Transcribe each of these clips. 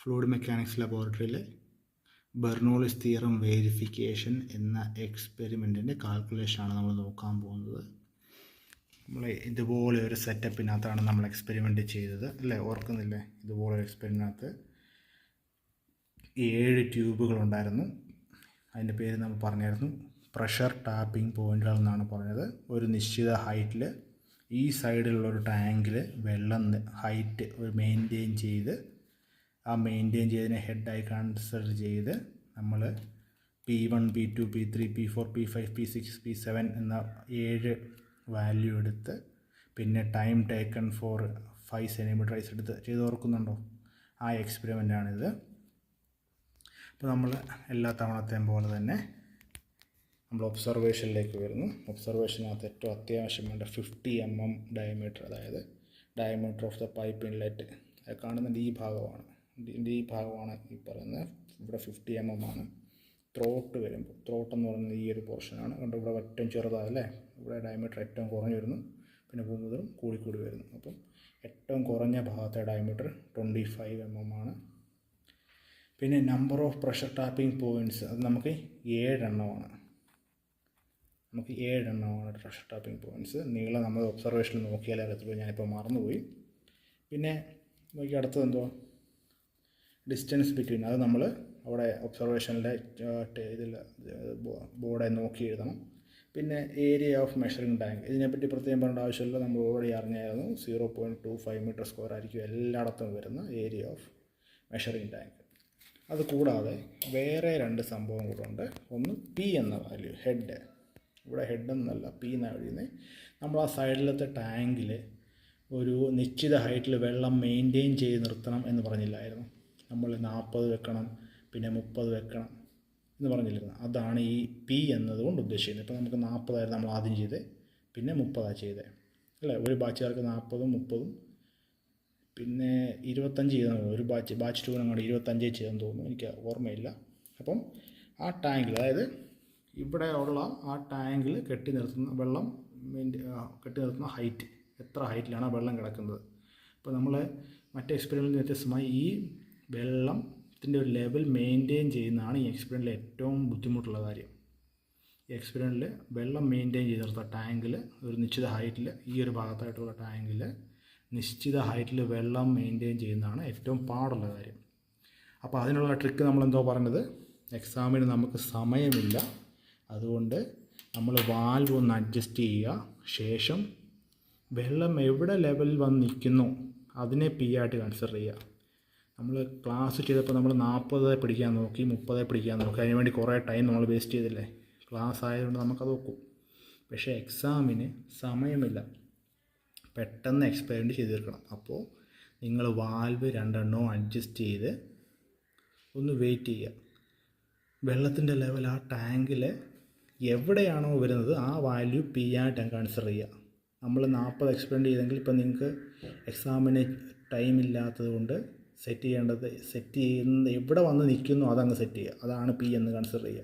Fluid mechanics ലബോറട്ടറിയിലെ Bernoulli's theorem verification എന്ന എക്സ്പെരിമെൻറ്റിൻ്റെ കാൽക്കുലേഷനാണ് നമ്മൾ നോക്കാൻ പോകുന്നത്. നമ്മൾ ഇതുപോലെ ഒരു സെറ്റപ്പിനകത്താണ് നമ്മൾ എക്സ്പെരിമെൻറ്റ് ചെയ്തത് അല്ലേ, ഓർക്കുന്നില്ലേ? ഇതുപോലെ ഒരു എക്സ്പെരിമെൻറ്റിനകത്ത് 7 ട്യൂബുകളുണ്ടായിരുന്നു. അതിൻ്റെ പേര് നമ്മൾ പറഞ്ഞായിരുന്നു പ്രഷർ ടാപ്പിംഗ് പോയിൻ്റുകൾ എന്നാണ് പറഞ്ഞത്. ഒരു നിശ്ചിത ഹൈറ്റിൽ ഈ സൈഡിലുള്ളൊരു ടാങ്കിൽ വെള്ളം ഹൈറ്റ് ഒരു മെയിൻറ്റെയിൻ ചെയ്ത് ആ മെയിൻറ്റെയിൻ ചെയ്തതിനെ ഹെഡായി കൺസിഡർ ചെയ്ത് നമ്മൾ P1, P2, P3, P4, P5, P6, P7 എന്ന 7 വാല്യൂ എടുത്ത് പിന്നെ time taken for 5 centimetre ice എടുത്ത് ചെയ്ത് ഓർക്കുന്നുണ്ടോ? ആ എക്സ്പെരിമെൻ്റാണിത്. അപ്പോൾ നമ്മൾ എല്ലാ തവണത്തെയും പോലെ തന്നെ നമ്മൾ ഒബ്സർവേഷനിലേക്ക് വരുന്നു. ഒബ്സർവേഷനകത്ത് ഏറ്റവും അത്യാവശ്യം വേണ്ട 50 mm ഡയമീറ്റർ, അതായത് diameter of the pipe inlet കാണുന്നത് ഈ ഭാഗമാണ്. ഈ ഭാഗമാണ് ഈ പറയുന്നത്. ഇവിടെ 50 mm ആണ്. ത്രോട്ട് വരുമ്പോൾ, ത്രോട്ട് എന്ന് പറയുന്നത് ഈ ഒരു പോർഷനാണ്. കണ്ട് ഇവിടെ ഏറ്റവും ചെറുതായല്ലേ, ഇവിടെ ഡയമീറ്റർ ഏറ്റവും കുറഞ്ഞു വരുന്നു, പിന്നെ പോകുന്നതും കൂടിക്കൂടി വരുന്നു. അപ്പം ഏറ്റവും കുറഞ്ഞ ഭാഗത്തെ ഡയമീറ്റർ 25 mm ആണ്. പിന്നെ number of pressure tapping points അത് നമുക്ക് 7 എണ്ണമാണ്. നമുക്ക് 7 എണ്ണമാണ് പ്രഷർ ടാപ്പിംഗ് പോയിൻറ്റ്സ്. നീളം നമ്മൾ ഒബ്സർവേഷനിൽ നോക്കിയാലേ അറിയത്തുള്ളൂ, ഞാനിപ്പോൾ മറന്നുപോയി. പിന്നെ നോക്കി അടുത്തത് എന്തോ ഡിസ്റ്റൻസ് ബിറ്റ്വീൻ, അത് നമ്മൾ അവിടെ ഒബ്സർവേഷനിലെ ഇതിൽ ബോർഡെ നോക്കി എഴുതണം. പിന്നെ ഏരിയ ഓഫ് മെഷറിംഗ് ടാങ്ക്, ഇതിനെപ്പറ്റി പ്രത്യേകം പറയേണ്ട ആവശ്യമില്ല, നമ്മൾ ഓൾറെഡി അറിഞ്ഞായിരുന്നു. 0.25 മീറ്റർ സ്ക്വയർ ആയിരിക്കും എല്ലായിടത്തും വരുന്ന ഏരിയ ഓഫ് മെഷറിംഗ് ടാങ്ക്. അത് കൂടാതെ വേറെ 2 സംഭവം കൂടെ ഉണ്ട്. ഒന്ന് P എന്ന വാല്യൂ, ഹെഡ്. ഇവിടെ ഹെഡ് എന്നല്ല P എന്നാണ് എഴുതുന്നത്. നമ്മൾ ആ സൈഡിലത്തെ ടാങ്കിൽ ഒരു നിശ്ചിത ഹൈറ്റിൽ വെള്ളം മെയിൻറ്റെയിൻ ചെയ്ത് നിർത്തണം എന്ന് പറഞ്ഞില്ലായിരുന്നു? നമ്മൾ 40 വെക്കണം, പിന്നെ 30 വെക്കണം എന്ന് പറഞ്ഞില്ലായിരുന്നു? അതാണ് ഈ P എന്നതുകൊണ്ട് ഉദ്ദേശിക്കുന്നത്. ഇപ്പോൾ നമുക്ക് 40 നമ്മൾ ആദ്യം ചെയ്തത്, പിന്നെ 30 ചെയ്തത് അല്ലേ? ഒരു ബാച്ചുകാർക്ക് 40ഉം 30ഉം പിന്നെ 25 ചെയ്തെന്ന് തോന്നുന്നു. ഒരു ബാച്ച് 2 അങ്ങോട്ട് 25 ചെയ്തെന്ന് തോന്നുന്നു, എനിക്ക് ഓർമ്മയില്ല. അപ്പം ആ ടാങ്കിൽ, അതായത് ഇവിടെ ഉള്ള ആ ടാങ്കിൽ കെട്ടി നിർത്തുന്ന വെള്ളം കെട്ടി നിർത്തുന്ന ഹൈറ്റ്, എത്ര ഹൈറ്റിലാണ് വെള്ളം കിടക്കുന്നത്. അപ്പോൾ നമ്മൾ മറ്റേ എക്സ്പെരിമെൻറ്റിൽ വ്യത്യസ്തമായി ഈ വെള്ളത്തിൻ്റെ ഒരു ലെവൽ മെയിൻറ്റെയിൻ ചെയ്യുന്നതാണ് ഈ എക്സ്പെരിമെൻറ്റിൽ ഏറ്റവും ബുദ്ധിമുട്ടുള്ള കാര്യം. ഈ എക്സ്പെരിമെൻറ്റിൽ വെള്ളം മെയിൻറ്റെയിൻ ചെയ്ത് നിർത്തുക ടാങ്കിൽ, ഒരു നിശ്ചിത ഹൈറ്റിൽ, ഈ ഒരു ഭാഗത്തായിട്ടുള്ള ടാങ്കിൽ നിശ്ചിത ഹൈറ്റിൽ വെള്ളം മെയിൻറ്റെയിൻ ചെയ്യുന്നതാണ് ഏറ്റവും പാടുള്ള കാര്യം. അപ്പോൾ അതിനുള്ള ട്രിക്ക് നമ്മളെന്തോ പറഞ്ഞത്, എക്സാമിന് നമുക്ക് സമയമില്ല, അതുകൊണ്ട് നമ്മൾ വാൽവ് ഒന്ന് അഡ്ജസ്റ്റ് ചെയ്യുക. ശേഷം വെള്ളം എവിടെ ലെവലിൽ വന്ന് നിൽക്കുന്നു അതിനെ P ആയിട്ട് കൺസിഡർ ചെയ്യുക. നമ്മൾ ക്ലാസ് ചെയ്തപ്പോൾ നമ്മൾ 40 പിടിക്കാൻ നോക്കി, 30 പിടിക്കാൻ നോക്കി, അതിനുവേണ്ടി കുറേ ടൈം നമ്മൾ വേസ്റ്റ് ചെയ്തില്ലേ? ക്ലാസ് ആയതുകൊണ്ട് നമുക്കത് നോക്കും. പക്ഷേ എക്സാമിന് സമയമില്ല, പെട്ടെന്ന് എക്സ്പെരിമെൻറ്റ് ചെയ്ത് തീർക്കണം. അപ്പോൾ നിങ്ങൾ വാൽവ് 2 എണ്ണവും അഡ്ജസ്റ്റ് ചെയ്ത് ഒന്ന് വെയിറ്റ് ചെയ്യുക. വെള്ളത്തിൻ്റെ ലെവൽ ആ ടാങ്കിൽ എവിടെയാണോ വരുന്നത് ആ വാല്യൂ P ആയിട്ട് കൺസിഡർ ചെയ്യുക. നമ്മൾ 40 എക്സ്പെരിമെൻറ്റ് ചെയ്തെങ്കിൽ ഇപ്പം നിങ്ങൾക്ക് എക്സാമിന് ടൈം ഇല്ലാത്തത് കൊണ്ട് സെറ്റ് ചെയ്യുന്ന എവിടെ വന്ന് നിൽക്കുന്നു അതങ്ങ് സെറ്റ് ചെയ്യുക. അതാണ് P എന്ന് കൺസിഡർ ചെയ്യുക.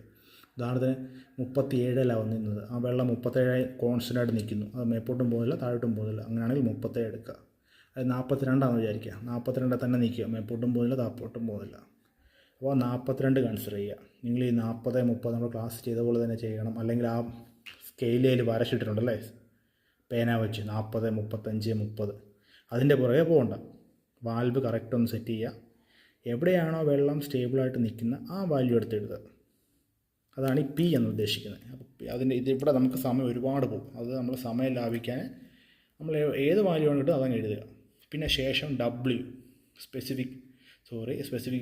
ഉദാഹരണത്തിന് 37 വന്നിരുന്നത്, ആ വെള്ളം 37 കോൺസ്റ്റൻ്റായിട്ട് നിൽക്കുന്നു, അത് മേപ്പോട്ടും പോകുന്നില്ല താഴോട്ടും പോകുന്നില്ല, അങ്ങനെയാണെങ്കിൽ 37 എടുക്കുക. അത് 42 വിചാരിക്കുക, 42 തന്നെ നിൽക്കുക, മേപ്പോട്ടും പോകുന്നില്ല താഴോട്ടും പോകുന്നില്ല. അപ്പോൾ 42 കൺസിഡർ ചെയ്യുക. നിങ്ങൾ ഈ 40, 30 നമ്മൾ ക്ലാസ് ചെയ്ത പോലെ തന്നെ ചെയ്യണം. അല്ലെങ്കിൽ ആ സ്കെയിലിൽ വരച്ചിട്ടുണ്ടല്ലേ പേന വെച്ച് 40, 35, 30, അതിൻ്റെ പുറകെ പോകണ്ട. വാൽവ് കറക്റ്റ് ഒന്ന് സെറ്റ് ചെയ്യുക. എവിടെയാണോ വെള്ളം സ്റ്റേബിളായിട്ട് നിൽക്കുന്ന ആ വാല്യൂ എടുത്തെഴുതുക. അതാണ് ഈ P എന്ന് ഉദ്ദേശിക്കുന്നത്. അപ്പോൾ ഇതിവിടെ നമുക്ക് സമയം ഒരുപാട് പോകും. അത് നമ്മൾ സമയം ലാഭിക്കാൻ നമ്മൾ ഏത് വാല്യൂ ആണ് കിട്ടും അതങ്ങ് എഴുതുക. പിന്നെ ശേഷം W, സ്പെസിഫിക്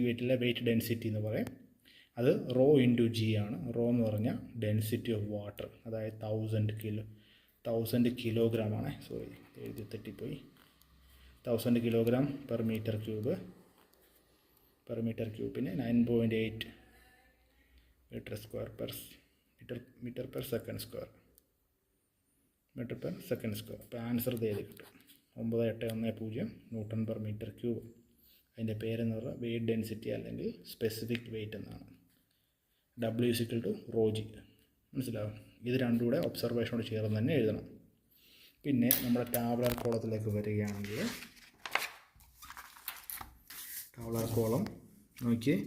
വെയിറ്റിലെ വെയിറ്റ് ഡെൻസിറ്റി എന്ന് പറയും. അത് റോ ഇൻറ്റു G ആണ്. റോ എന്ന് പറഞ്ഞാൽ ഡെൻസിറ്റി ഓഫ് വാട്ടർ, അതായത് 1000 കിലോഗ്രാമാണ്. എഴുതി തെറ്റിപ്പോയി. 1000 കിലോഗ്രാം പെർ മീറ്റർ ക്യൂബിന് 9.8 മീറ്റർ പെർ സെക്കൻഡ് സ്ക്വയർ. അപ്പോൾ ആൻസർ എഴുതി കിട്ടും 9810 ന്യൂട്ടൺ പെർ മീറ്റർ ക്യൂബ്. അതിൻ്റെ പേരെന്ന് പറഞ്ഞാൽ വെയിറ്റ് ഡെൻസിറ്റി അല്ലെങ്കിൽ സ്പെസിഫിക് വെയിറ്റ് എന്നാണ്. W = ρg. മനസ്സിലാവും? ഇത് രണ്ടും കൂടെ ഒബ്സർവേഷനോട് ചേർന്ന് തന്നെ എഴുതണം. പിന്നെ നമ്മുടെ ടാബുലാർ കോളത്തിലേക്ക് വരികയാണെങ്കിൽ ടാബുലാർ കോളം നോക്കിയേ,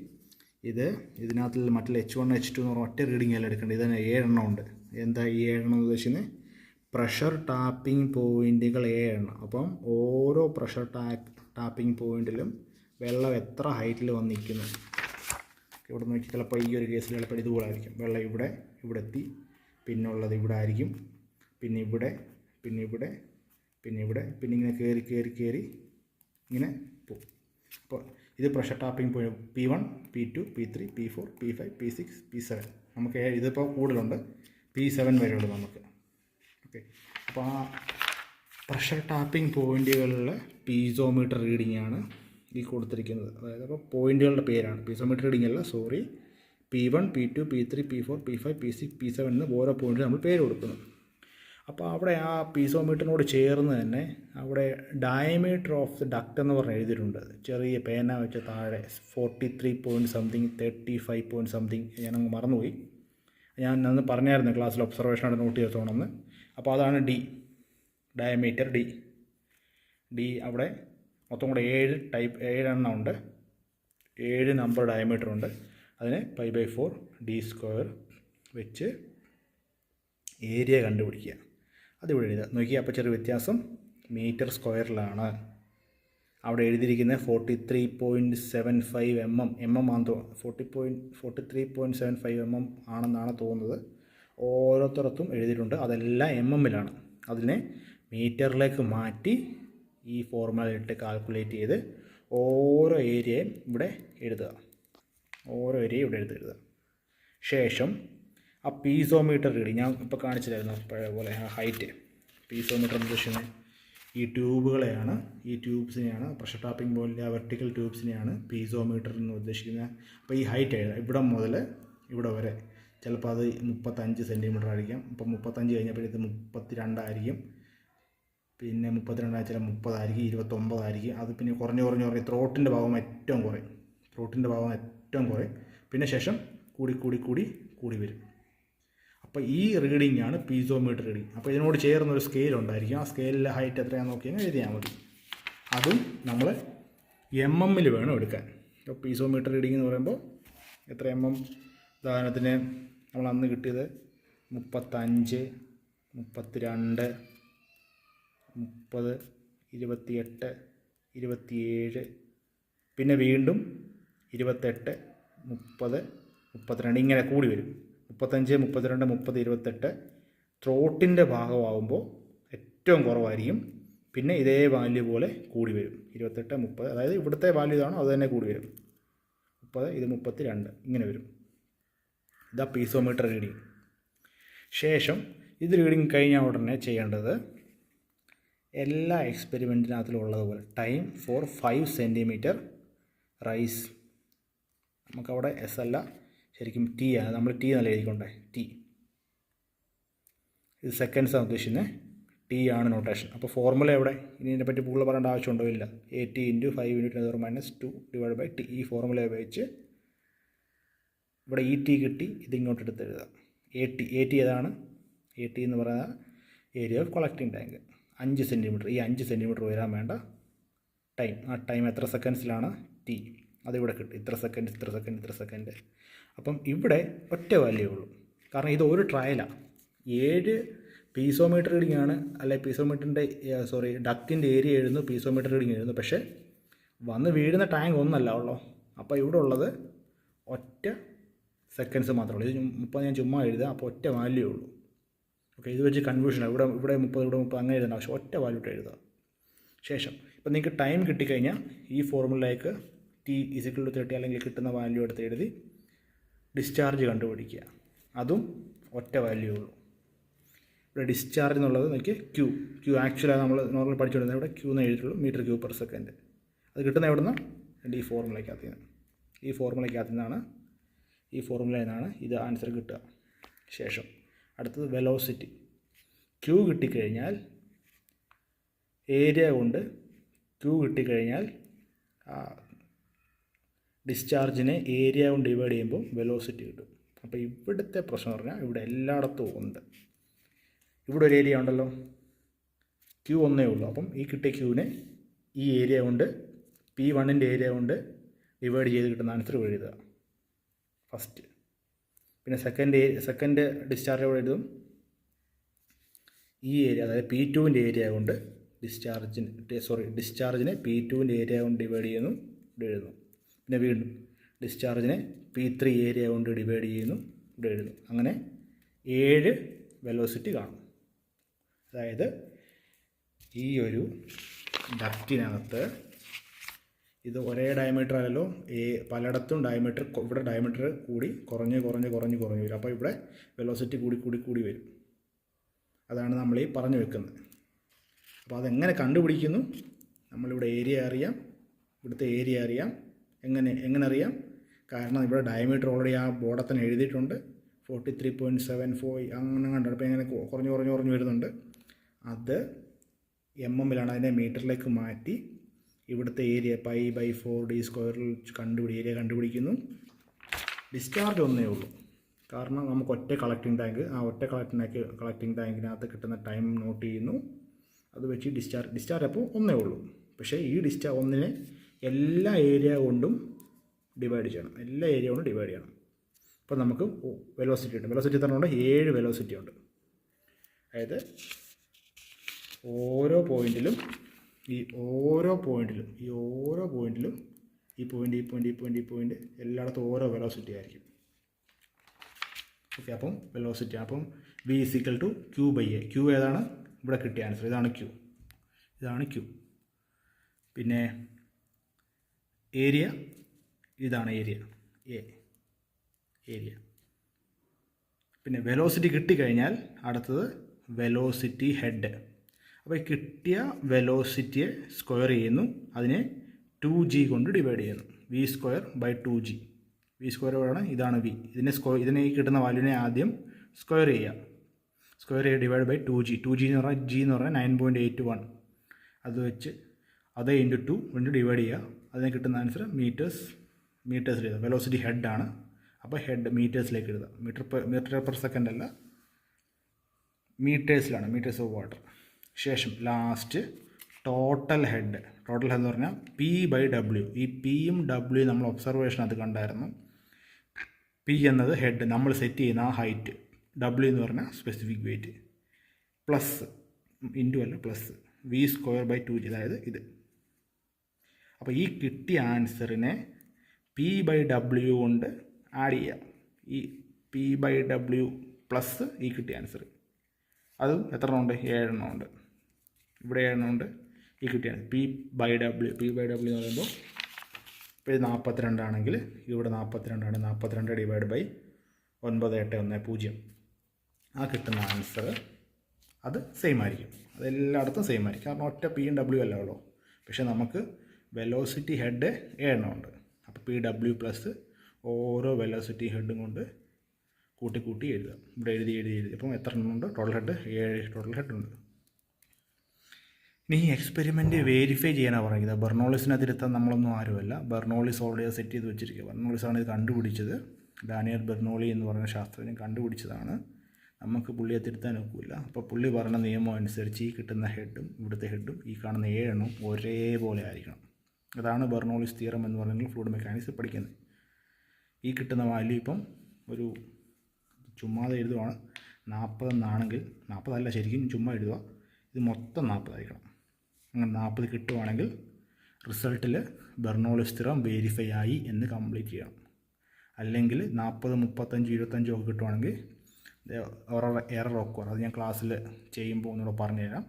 ഇതിനകത്ത് മറ്റുള്ള H1 H2 എന്ന് പറഞ്ഞാൽ ഒറ്റ റീഡിംഗ് അല്ല എടുക്കേണ്ടത്. ഇതിന് 7 എണ്ണം ഉണ്ട്. എന്താ ഈ 7 എണ്ണം ഉദ്ദേശിക്കുന്നത്? പ്രഷർ ടാപ്പിംഗ് പോയിൻറ്റുകൾ 7 എണ്ണം. അപ്പം ഓരോ പ്രഷർ ടാപ്പിംഗ് പോയിൻറ്റിലും വെള്ളം എത്ര ഹൈറ്റിൽ വന്ന് നിൽക്കുന്നു. ഇവിടെ നോക്കി, ചിലപ്പോൾ ഈ ഒരു കേസിൽ ചിലപ്പോൾ ഇതുപോലെ ആയിരിക്കും. വെള്ളം ഇവിടെ എത്തി, പിന്നുള്ളത് ഇവിടെ ആയിരിക്കും, പിന്നെ ഇവിടെ, പിന്നെ ഇവിടെ, പിന്നെ ഇവിടെ, പിന്നെ ഇങ്ങനെ കയറി ഇങ്ങനെ പോകും. അപ്പോൾ ഇത് pressure tapping point P1, P2, P3, P4, P5, P6, P7. നമുക്ക് ഇതിപ്പോൾ കൂടുതലുണ്ട്, P7 വരെയുള്ളൂ നമുക്ക്. ഓക്കെ, അപ്പോൾ ആ പ്രഷർ ടാപ്പിംഗ് പോയിൻറ്റുകളിൽ പീസോമീറ്റർ റീഡിംഗ് ആണ് ഈ കൊടുത്തിരിക്കുന്നത്. അതായത് അപ്പോൾ പോയിൻറ്റുകളുടെ പേരാണ്, പീസോമീറ്റർ റീഡിംഗ് അല്ല, sorry. P1, P2, P3, P4, P5, P6, P7 എന്ന് ഓരോ പോയിൻറ്റിന് നമ്മൾ പേര് കൊടുക്കുന്നു. അപ്പോൾ അവിടെ ആ പീസോമീറ്ററിനോട് ചേർന്ന് തന്നെ അവിടെ ഡയമീറ്റർ ഓഫ് ദി ഡക്റ്റ് എന്ന് പറഞ്ഞ് എഴുതിയിട്ടുണ്ട്. ചെറിയ പേന വെച്ച് താഴെ 43 പോയിൻറ്റ് സംതിങ്, 35 പോയിൻറ്റ് സംതിങ്, ഞാനങ്ങ് മറന്നുപോയി. ഞാൻ അന്ന് പറഞ്ഞായിരുന്നു ക്ലാസ്സിൽ ഒബ്സർവേഷനായിട്ട് നോട്ട് ചെയ്തോണമെന്ന്. അപ്പോൾ അതാണ് ഡയമീറ്റർ ഡി. അവിടെ മൊത്തം കൂടെ 7 എണ്ണം ഉണ്ട്, 7 നമ്പർ ഡയമീറ്റർ ഉണ്ട്. അതിന് π/4 d² വെച്ച് ഏരിയ കണ്ടുപിടിക്കുക. അതിവിടെ എഴുതുക. നോക്കി, അപ്പോൾ ചെറിയ വ്യത്യാസം, മീറ്റർ സ്ക്വയറിലാണ് അവിടെ എഴുതിയിരിക്കുന്നത്. 43.75 mm ആണെന്ന് തോന്നുന്നു. 43.75 mm ആണെന്നാണ് തോന്നുന്നത്. ഓരോരുത്തരത്തും എഴുതിയിട്ടുണ്ട്, അതെല്ലാം mm-ലാണ്. അതിനെ മീറ്ററിലേക്ക് മാറ്റി ഈ ഫോർമുല ഇട്ട് കാൽക്കുലേറ്റ് ചെയ്ത് ഓരോ ഏരിയയും ഇവിടെ എഴുതുക. ശേഷം ആ പീസോമീറ്റർ റീഡിങ് ഞാൻ ഇപ്പോൾ കാണിച്ചില്ലായിരുന്നു പഴയ പോലെ ആ ഹൈറ്റ്. പീസോമീറ്റർ എന്ന് ഉദ്ദേശിക്കുന്നത് ഈ ട്യൂബുകളെയാണ്, ഈ ട്യൂബ്സിനെയാണ്, പ്രഷർ ടാപ്പിംഗ് പോലുള്ള ആ വെർട്ടിക്കൽ ട്യൂബ്സിനെയാണ് പീസോമീറ്റർ എന്ന് ഉദ്ദേശിക്കുന്നത്. അപ്പോൾ ഈ ഹൈറ്റ് ഇവിടെ മുതൽ ഇവിടെ വരെ ചിലപ്പോൾ അത് 35 സെൻറ്റിമീറ്റർ ആയിരിക്കും. ഇപ്പോൾ 35 കഴിഞ്ഞപ്പോൾ ഇത് 32 ആയിരിക്കും, പിന്നെ 32 ചില 30 ആയിരിക്കും, 29 ആയിരിക്കും. അത് പിന്നെ കുറഞ്ഞ് ത്രോട്ടിൻ്റെ ഭാഗം ഏറ്റവും കുറയും. പിന്നെ ശേഷം കൂടി വരും. അപ്പോൾ ഈ റീഡിംഗ് ആണ് പീസോമീറ്റർ റീഡിംഗ്. അപ്പോൾ ഇതിനോട് ചേർന്നൊരു സ്കെയിൽ ഉണ്ടായിരിക്കും. ആ സ്കെയിലിലെ ഹൈറ്റ് എത്രയാണെന്ന് നോക്കിയാൽ എഴുതിയാൽ മതി. അതും നമ്മൾ mm-ൽ വേണം എടുക്കാൻ. അപ്പോൾ പീസോമീറ്റർ റീഡിംഗ് എന്ന് പറയുമ്പോൾ എത്ര ഉദാഹരണത്തിന് നമ്മൾ അന്ന് കിട്ടിയത് 35, 32, 30, 28, 27, പിന്നെ വീണ്ടും 28, 30, 32 ഇങ്ങനെ കൂടി വരും. 35, 32, 30, 28 ത്രോട്ടിൻ്റെ ഭാഗമാകുമ്പോൾ ഏറ്റവും കുറവായിരിക്കും. പിന്നെ ഇതേ വാല്യൂ പോലെ കൂടി വരും. 28, 30, അതായത് ഇവിടുത്തെ വാല്യൂ ഇതാണോ അത് തന്നെ കൂടി വരും. 30, ഇത് 32 ഇങ്ങനെ വരും. ഇതാ പീസോമീറ്റർ റീഡിങ്. ശേഷം ഇത് റീഡിങ് കഴിഞ്ഞാൽ ഉടനെ ചെയ്യേണ്ടത് എല്ലാ എക്സ്പെരിമെൻറ്റിനകത്തിലും ഉള്ളതുപോലെ ടൈം ഫോർ 5 സെൻറ്റിമീറ്റർ റൈസ്. നമുക്കവിടെ എസ് അല്ല, ശരിക്കും ടി ആണ്. നമ്മൾ ടി നല്ല എഴുതിക്കൊണ്ടേ, ടി. ഇത് സെക്കൻഡ്സാണ് ഉദ്ദേശിക്കുന്നത്, ടി ആണ് നൊട്ടേഷൻ. അപ്പോൾ ഫോർമുല എവിടെ? ഇനി ഇതിനെപ്പറ്റി കൂടുതൽ പറയേണ്ട ആവശ്യമുണ്ടോ? ഇല്ല. 80 × 5 × 10⁻²/T ഈ ഫോർമുല ഉപയോഗിച്ച് ഇവിടെ ഈ ടി കിട്ടി, ഇതിങ്ങോട്ട് എടുത്ത് എഴുതാം. എ ടി ഏതാണ്? എ ടി എന്ന് പറയുന്ന area of collecting tank 5 centimetre. ഈ 5 സെൻറ്റിമീറ്റർ വരാൻ വേണ്ട ടൈം, ആ ടൈം എത്ര സെക്കൻഡ്സിലാണ്? ടി. അതിവിടെ കിട്ടും. ഇത്ര സെക്കൻഡ്. അപ്പം ഇവിടെ ഒറ്റ വാല്യൂ ഉള്ളൂ. കാരണം ഇത് ഒരു ട്രയലാണ്. 7 പീസോമീറ്റർ റീഡിംഗ് ആണ്, അല്ലെ പീസോമീറ്ററിൻ്റെ ഡക്റ്റിൻ്റെ ഏരിയ എഴുതുന്നു, പീസോമീറ്റർ റീഡിംഗ് എഴുതുന്നു. പക്ഷേ വന്ന് വീഴുന്ന ടാങ്ക് ഒന്നല്ല ഉള്ളൂ. അപ്പോൾ ഇവിടെ ഉള്ളത് ഒറ്റ സെക്കൻഡ്സ് മാത്രമേ ഉള്ളൂ. ഇത് 30 ഞാൻ ചുമ്മാ എഴുതുക, അപ്പോൾ ഒറ്റ വാല്യൂ ഉള്ളൂ. ഓക്കെ, ഇത് വെച്ച് കൺഫ്യൂഷനാണ്. ഇവിടെ 30 അങ്ങനെ എഴുതേണ്ട ആവശ്യം, ഒറ്റ വാല്യൂ ഇട്ട് എഴുതുക. ശേഷം ഇപ്പം നിങ്ങൾക്ക് ടൈം കിട്ടിക്കഴിഞ്ഞാൽ ഈ ഫോർമുലയിലേക്ക് T = 30 അല്ലെങ്കിൽ കിട്ടുന്ന വാല്യൂ എടുത്ത് എഴുതി ഡിസ്ചാർജ് കണ്ടുപിടിക്കുക. അതും ഒറ്റ വാല്യൂ ഉള്ളൂ. ഇവിടെ ഡിസ്ചാർജ് എന്നുള്ളത് നോക്കി ക്യൂ ആക്ച്വലായി നമ്മൾ നോർമൽ പഠിച്ചുകൊണ്ടിരുന്നത് ഇവിടെ ക്യൂ എന്ന് എഴുതിയിട്ടുള്ളൂ, m³/s. അത് കിട്ടുന്ന എവിടെ നിന്ന്? ഈ ഫോർമുലയിൽ നിന്നാണ് ഇത് ആൻസർ കിട്ടുക. ശേഷം അടുത്തത് വെലോസിറ്റി. ക്യൂ കിട്ടിക്കഴിഞ്ഞാൽ ഏരിയ കൊണ്ട് ക്യൂ കിട്ടിക്കഴിഞ്ഞാൽ ഡിസ്ചാർജിനെ ഏരിയ കൊണ്ട് ഡിവൈഡ് ചെയ്യുമ്പോൾ വെലോസിറ്റി കിട്ടും. അപ്പോൾ ഇവിടുത്തെ പ്രശ്നം പറഞ്ഞാൽ ഇവിടെ എല്ലായിടത്തും ഉണ്ട്. ഇവിടെ ഒരു ഏരിയ ഉണ്ടല്ലോ, ക്യൂ ഒന്നേ ഉള്ളൂ. അപ്പം ഈ കിട്ടിയ ക്യൂവിനെ ഈ ഏരിയ കൊണ്ട് P1-ൻ്റെ ഏരിയ കൊണ്ട് ഡിവൈഡ് ചെയ്ത് കിട്ടുന്ന ആൻസർ എഴുതുക ഫസ്റ്റ്. പിന്നെ സെക്കൻഡ് ഡിസ്ചാർജ് എവിടെ എഴുതും? ഈ ഏരിയ, അതായത് P2-ൻ്റെ ഏരിയ കൊണ്ട് ഡിസ്ചാർജിനെ P2-ൻ്റെ ഏരിയ കൊണ്ട് ഡിവൈഡ് ചെയ്യുന്നു, ഇവിടെ എഴുതുന്നു. പിന്നെ വീണ്ടും ഡിസ്ചാർജിനെ P3 ഏരിയ കൊണ്ട് ഡിവൈഡ് ചെയ്യുന്നു, ഇവിടെ എഴുതുന്നു. അങ്ങനെ 7 വെലോസിറ്റി കാണും. അതായത് ഈ ഒരു ഡക്റ്റിനകത്ത് ഇത് ഒരേ ഡയമീറ്റർ അല്ലല്ലോ, പലയിടത്തും ഡയമീറ്റർ, ഇവിടെ ഡയമീറ്റർ കൂടി കുറഞ്ഞ് വരും. അപ്പോൾ ഇവിടെ വെലോസിറ്റി കൂടി വരും. അതാണ് നമ്മൾ ഈ പറഞ്ഞു വെക്കുന്നത്. അപ്പോൾ അതെങ്ങനെ കണ്ടുപിടിക്കുന്നു? നമ്മളിവിടെ ഏരിയ അറിയാം, ഇവിടുത്തെ ഏരിയ അറിയാം. എങ്ങനെ അറിയാം? കാരണം ഇവിടെ ഡയമീറ്റർ ഓൾറെഡി ആ ബോർഡിൽ തന്നെ എഴുതിയിട്ടുണ്ട്, 43.74 അങ്ങനെ കണ്ടു. അപ്പോൾ ഇങ്ങനെ കുറഞ്ഞ് വരുന്നുണ്ട്. അത് mm-ലാണ്. അതിനെ മീറ്ററിലേക്ക് മാറ്റി ഇവിടുത്തെ ഏരിയ π/4d² ഏരിയ കണ്ടുപിടിക്കുന്നു. ഡിസ്ചാർജ് ഒന്നേ ഉള്ളൂ, കാരണം നമുക്ക് ഒറ്റ കളക്ടിങ് ടാങ്ക്, ആ ഒറ്റ കളക്ടിങ് ടാങ്കിനകത്ത് കിട്ടുന്ന ടൈം നോട്ട് ചെയ്യുന്നു. അത് വെച്ച് ഡിസ്ചാർജ് അപ്പോൾ ഒന്നേ ഉള്ളൂ. പക്ഷേ ഈ ഒന്നിനെ എല്ലാ ഏരിയ കൊണ്ടും ഡിവൈഡ് ചെയ്യണം. അപ്പോൾ നമുക്ക് വെലോസിറ്റി ഉണ്ട്. വെലോസിറ്റി തന്നുകൊണ്ട് 7 വെലോസിറ്റി ഉണ്ട്. അതായത് ഓരോ പോയിന്റിലും ഈ പോയിന്റ് എല്ലായിടത്തും ഓരോ വെലോസിറ്റി ആയിരിക്കും. ഓക്കെ, അപ്പം വെലോസിറ്റി. അപ്പം V = Q/A. Q ഏതാണ്? ഇവിടെ കിട്ടിയ ആൻസർ ഇതാണ് Q. പിന്നെ ഏരിയ, ഇതാണ് ഏരിയ പിന്നെ വെലോസിറ്റി കിട്ടിക്കഴിഞ്ഞാൽ അടുത്തത് വെലോസിറ്റി ഹെഡ്. അപ്പോൾ ഈ കിട്ടിയ വെലോസിറ്റിയെ സ്ക്വയർ ചെയ്യുന്നു, അതിനെ 2g കൊണ്ട് ഡിവൈഡ് ചെയ്യുന്നു. V²/2g. V² എവിടെയാണ്? ഇതാണ് V. ഇതിനെ ഈ കിട്ടുന്ന വാല്യൂവിനെ ആദ്യം square divide by 2g. 2g എന്ന് പറഞ്ഞാൽ 9.81. അത് വെച്ച് അതേ ഇൻറ്റു 2 കൊണ്ട് ഡിവൈഡ് ചെയ്യുക. അതിനെ കിട്ടുന്ന ആൻസർ മീറ്റേഴ്സിൽ എഴുതാം. വെലോസിറ്റി ഹെഡാണ്. അപ്പോൾ ഹെഡ് മീറ്റേഴ്സിലേക്ക് എഴുതാം. മീറ്റർ സെക്കൻഡ് അല്ല, മീറ്റേഴ്സിലാണ്, മീറ്റേഴ്സ് ഓഫ് വാട്ടർ. ശേഷം ലാസ്റ്റ് ടോട്ടൽ ഹെഡ് എന്ന് പറഞ്ഞാൽ P/W. ഈ Pയും W നമ്മൾ ഒബ്സർവേഷനകത്ത് കണ്ടായിരുന്നു. P എന്നത് ഹെഡ്, നമ്മൾ സെറ്റ് ചെയ്യുന്ന ആ ഹൈറ്റ്. W എന്ന് പറഞ്ഞാൽ സ്പെസിഫിക് വെയിറ്റ്. പ്ലസ് V²/2g, അതായത് ഇത്. അപ്പോൾ ഈ കിട്ടിയ ആൻസറിനെ P/W കൊണ്ട് ആഡ് ചെയ്യുക. ഈ P/W പ്ലസ് ഈ കിട്ടിയ ആൻസർ. അതും എത്ര എണ്ണം ഉണ്ട്? 7 എണ്ണം ഉണ്ട്. ഇവിടെ 7 എണ്ണം ഉണ്ട്. ഈ കിട്ടിയാണ് P/W എന്ന് പറയുമ്പോൾ ഇപ്പോൾ ഇത് 42 ആണെങ്കിൽ ഇവിടെ 42 ആണ്. 42 ഡിവൈഡ് ബൈ 9.810. ആ കിട്ടുന്ന ആൻസർ അത് സെയിം ആയിരിക്കും. അതെല്ലായിടത്തും സെയിം ആയിരിക്കും, കാരണം ഒറ്റ P യും W അല്ല ഉള്ളൂ. പക്ഷേ നമുക്ക് വെലോസിറ്റി ഹെഡ് 7 എണ്ണം ഉണ്ട്. അപ്പോൾ P/W പ്ലസ് ഓരോ വെലോസിറ്റി ഹെഡും കൊണ്ട് കൂട്ടി എഴുതുക. ഇവിടെ എഴുതി. അപ്പം എത്ര എണ്ണം ഉണ്ട്? ടോട്ടൽ ഹെഡ് 7 ഹെഡ് ഉണ്ട്. ഇനി ഈ എക്സ്പെരിമെൻറ്റ് വെരിഫൈ ചെയ്യാനാണ് പറയുന്നത്. ബെർണോളിസിനകത്തിരുത്താൻ നമ്മളൊന്നും ആരുമല്ല. ബെർണോളിസ് ഓൾറെഡി സെറ്റ് ചെയ്ത് വെച്ചിരിക്കുക. ബെർണോളിസാണ് ഇത് കണ്ടുപിടിച്ചത്. ഡാനിയൽ ബെർണോളി എന്ന് പറയുന്ന ശാസ്ത്രജ്ഞൻ കണ്ടുപിടിച്ചതാണ്. നമുക്ക് പുള്ളിയെ തിരുത്താൻ ഒക്കില്ല. അപ്പോൾ പുള്ളി പറഞ്ഞ നിയമം അനുസരിച്ച് ഈ കിട്ടുന്ന ഹെഡും ഇവിടുത്തെ ഹെഡും ഈ കാണുന്ന 7 എണ്ണവും ഒരേപോലെ ആയിരിക്കണം. അതാണ് ബെർണോളിസ് തിയറം എന്ന് പറയുന്നത് ഫ്ലൂയിഡ് മെക്കാനിക്സ് പഠിക്കുന്നത്. ഈ കിട്ടുന്ന വാല്യൂ ഇപ്പം ഒരു ചുമ്മാതെ എഴുതുവാണ്. 40 എന്നാണെങ്കിൽ 40 അല്ല, ശരിക്കും ചുമ്മാ എഴുതുക. ഇത് മൊത്തം 40 ആയിരിക്കണം. അങ്ങനെ 40 കിട്ടുവാണെങ്കിൽ റിസൾട്ടിൽ ബെർണോളിസ് തിയറം വെരിഫൈ ആയി എന്ന് കംപ്ലീറ്റ് ചെയ്യണം. അല്ലെങ്കിൽ 40, 35, 25 ഒക്കെ കിട്ടുവാണെങ്കിൽ എറർ ഒക്കെ. അത് ഞാൻ ക്ലാസ്സിൽ ചെയ്യുമ്പോൾ ഒന്നുകൂടെ പറഞ്ഞുതരാം.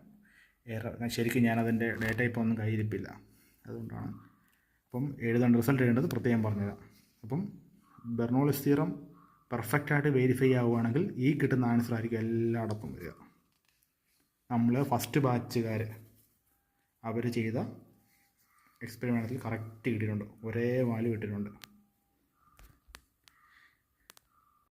ശരിക്കും ഞാനതിൻ്റെ ഡേറ്റ ഇപ്പോൾ ഒന്നും കയ്യിരിപ്പില്ല, അതുകൊണ്ടാണ്. അപ്പം റിസൾട്ട് എഴുതേണ്ടത് പ്രത്യേകം പറഞ്ഞുതരാം. അപ്പം ബെർണോളിസ് തിയറം പെർഫെക്റ്റായിട്ട് വെരിഫൈ ആവുകയാണെങ്കിൽ ഈ കിട്ടുന്ന ആൻസർ ആയിരിക്കും എല്ലായിടത്തും വരിക. നമ്മൾ ഫസ്റ്റ് ബാച്ചുകാർ അവർ ചെയ്ത എക്സ്പെരിമെൻറ്റിൽ കറക്റ്റ് കിട്ടിയിട്ടുണ്ട്, ഒരേ വാല്യൂ കിട്ടിയിട്ടുണ്ട്.